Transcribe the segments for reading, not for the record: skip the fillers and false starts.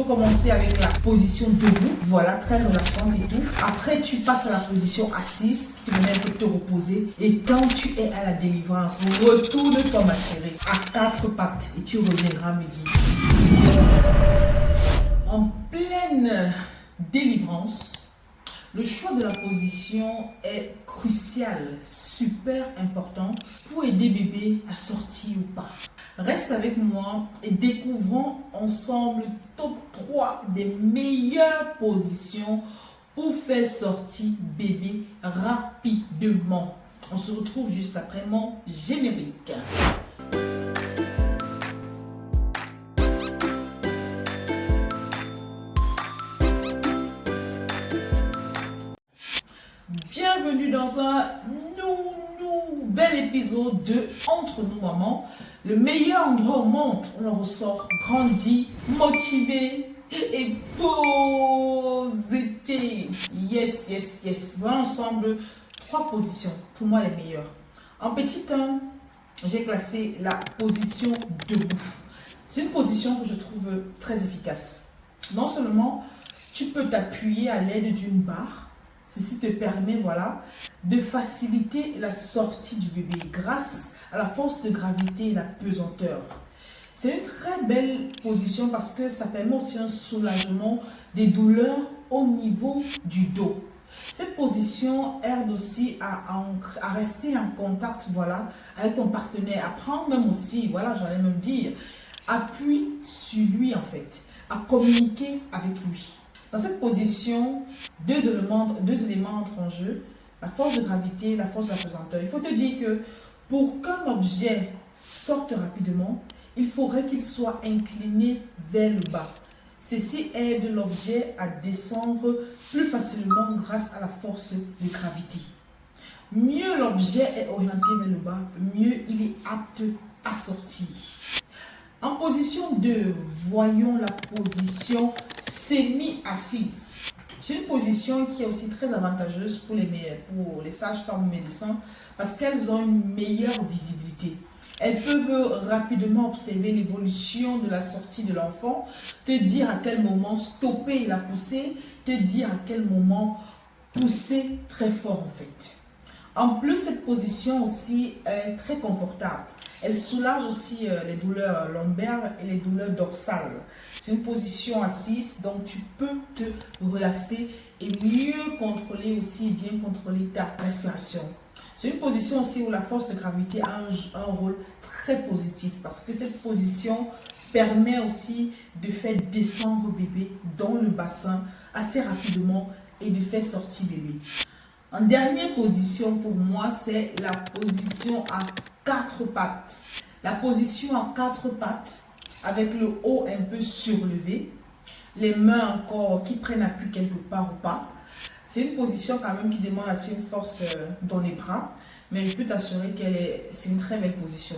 Faut commencer avec la position debout, voilà, très relaxante et tout. Après, tu passes à la position assise, qui te permet un peu de te reposer. Et quand tu es à la délivrance, retourne-toi ma chérie, à quatre pattes et tu reviendras me dire. En pleine délivrance, le choix de la position est crucial, super important pour aider bébé à sortir ou pas. Reste avec moi et découvrons ensemble top 3 des meilleures positions pour faire sortir bébé rapidement. On se retrouve juste après mon générique. Bienvenue dans un nouvel épisode de Entre nous mamans, le meilleur endroit au monde où on ressort grandi, motivé et positif. Yes. Voilà ensemble 3 positions, pour moi les meilleures. En petit 1, j'ai classé la position debout. C'est une position que je trouve très efficace. Non seulement tu peux t'appuyer à l'aide d'une barre, ceci te permet, voilà, de faciliter la sortie du bébé grâce à la force de gravité et la pesanteur. C'est une très belle position parce que ça permet aussi un soulagement des douleurs au niveau du dos. Cette position aide aussi à rester en contact, voilà, avec ton partenaire, à prendre même aussi, voilà, j'allais même dire, appuie sur lui en fait, à communiquer avec lui. Dans cette position, deux éléments entrent en jeu, la force de gravité et la force de la pesanteur. Il faut te dire que pour qu'un objet sorte rapidement, il faudrait qu'il soit incliné vers le bas. Ceci aide l'objet à descendre plus facilement grâce à la force de gravité. Mieux l'objet est orienté vers le bas, mieux il est apte à sortir. En position 2, voyons la position semi-assise. C'est une position qui est aussi très avantageuse pour les sages-femmes ou médecins parce qu'elles ont une meilleure visibilité. Elles peuvent rapidement observer l'évolution de la sortie de l'enfant, te dire à quel moment stopper la poussée, te dire à quel moment pousser très fort en fait. En plus, cette position aussi est très confortable. Elle soulage aussi les douleurs lombaires et les douleurs dorsales. C'est une position assise, donc tu peux te relaxer et mieux contrôler aussi, bien contrôler ta respiration. C'est une position aussi où la force de gravité a un rôle très positif parce que cette position permet aussi de faire descendre bébé dans le bassin assez rapidement et de faire sortir bébé. En dernière position pour moi, c'est la position à 4 pattes. La position à 4 pattes avec le haut un peu surlevé, les mains encore qui prennent appui quelque part ou pas. C'est une position quand même qui demande assez une force dans les bras, mais je peux t'assurer c'est une très belle position.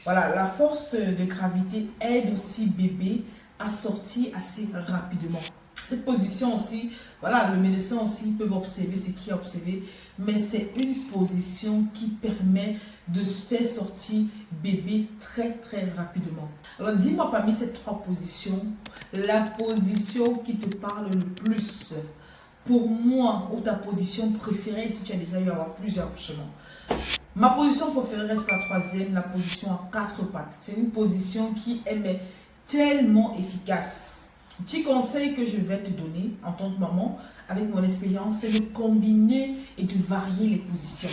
Voilà, la force de gravité aide aussi bébé à sortir assez rapidement. Cette position aussi, voilà, le médecin aussi peut observer ce qui est observé, mais c'est une position qui permet de se faire sortir bébé très rapidement. Alors dis-moi parmi ces 3 positions, la position qui te parle le plus, pour moi, ou ta position préférée si tu as déjà eu à avoir plusieurs accouchements. Ma position préférée c'est la 3e, la position à 4 pattes. C'est une position qui est tellement efficace. Petit conseil que je vais te donner en tant que maman, avec mon expérience, c'est de combiner et de varier les positions.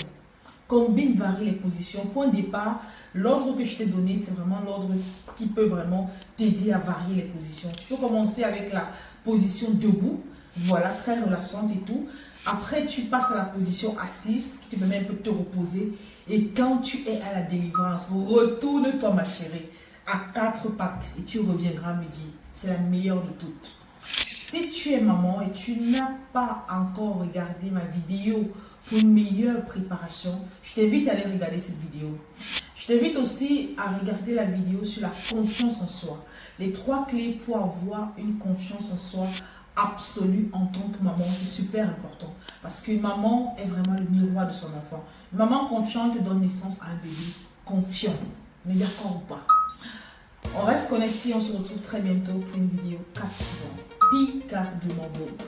Combine, varie les positions. Point de départ, l'ordre que je t'ai donné, c'est vraiment l'ordre qui peut vraiment t'aider à varier les positions. Tu peux commencer avec la position debout, voilà, très relaxante et tout. Après, tu passes à la position assise, qui te permet un peu de te reposer. Et quand tu es à la délivrance, retourne-toi ma chérie, à 4 pattes et tu reviendras me dire. C'est la meilleure de toutes. Si tu es maman et tu n'as pas encore regardé ma vidéo pour une meilleure préparation, je t'invite à aller regarder cette vidéo. Je t'invite aussi à regarder la vidéo sur la confiance en soi. Les 3 clés pour avoir une confiance en soi absolue en tant que maman, c'est super important. Parce qu'une maman est vraiment le miroir de son enfant. Une maman confiante donne naissance à un bébé confiant. On est d'accord ou pas? On reste connecté, on se retrouve très bientôt pour une vidéo captivante. Picardement vôtre.